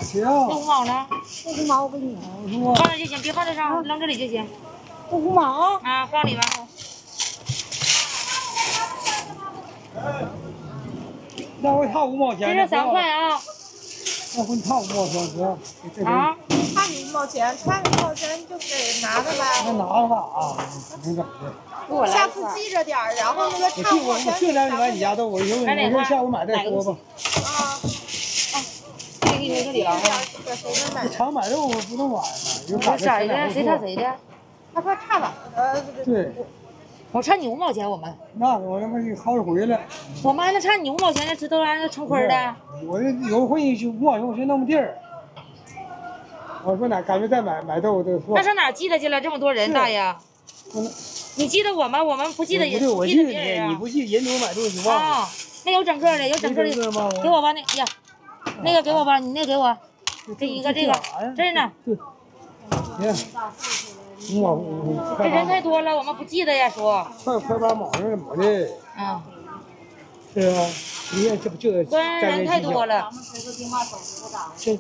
谁呀？弄红毛呢？这红毛我给你，放这就行，别放这上，扔这里就行。这红毛啊，放里吧。那我差5毛钱。这是3块啊。那我差5毛钱哥。啊？差你5毛钱，差5毛钱就给拿着呗。那拿吧啊，能怎么的？下次记着点儿，然后那个差5毛钱。我去年就来你家豆腐，我说下午买再说吧。啊。这个这里了。常买肉不能晚了，有这谁的？谁差谁的？他说差哪的？对。我差你5毛钱，我们。那我他妈好几回了。我们还能差你5毛钱呢，这都让人成亏的。我这有回就5毛钱，我寻思弄不地儿。我说哪干脆再买豆腐那上哪记得去了？这么多人，大爷。你记得我吗？我们不记得人，我记得别人。你不记人多买豆腐忘了。啊，那有整个的，有整个的，给我吧，那呀，那个给我吧，你那个给我，这一个这个，这呢。对。你看。这人太多了，我们不记得呀，叔。快8毛是怎么的？嗯。对啊，你看这不就人太多了。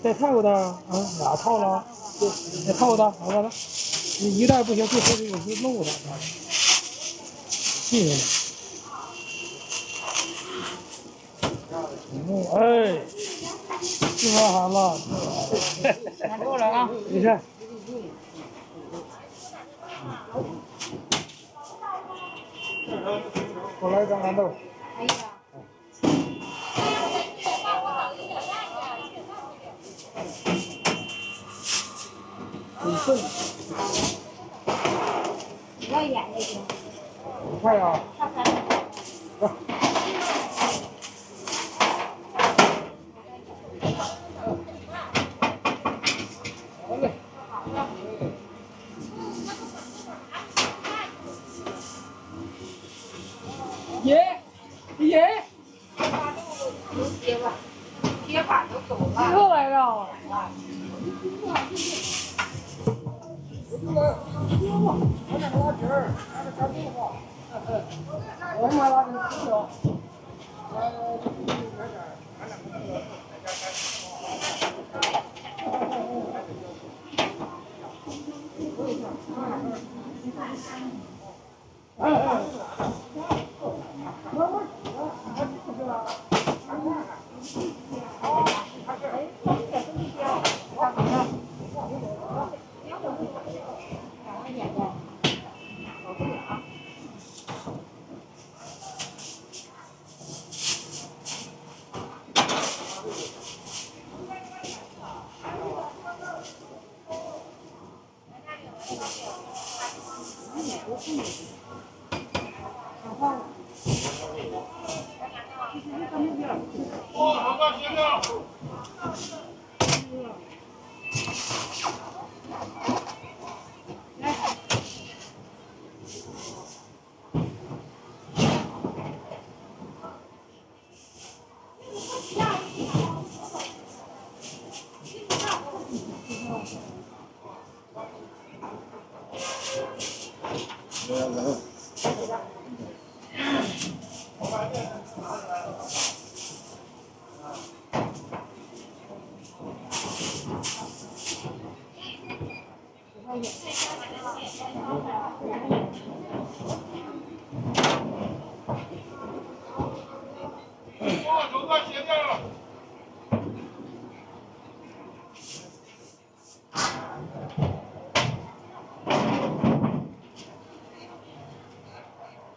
再套的啊，俩套了，再套的，好了，你一袋不行，最后这个是漏的，谢谢你。哎，吃饭好了，拿够了啊！没事。我来张豌豆。哎呀。5份。要1的行。5块啊。差3块。好嘞。爷。贴吧，贴板都走了。又来着。我两个拉皮儿，还有干豆腐。我买拉皮吃了。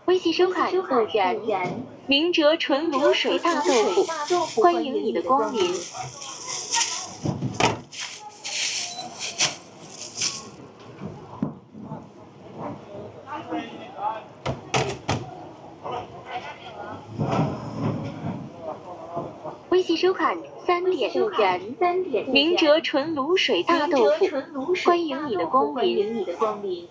微信收看自然明哲纯卤水大豆腐，欢迎你的光临。微信收看3点自然明哲纯卤水大豆腐，欢迎你的光临。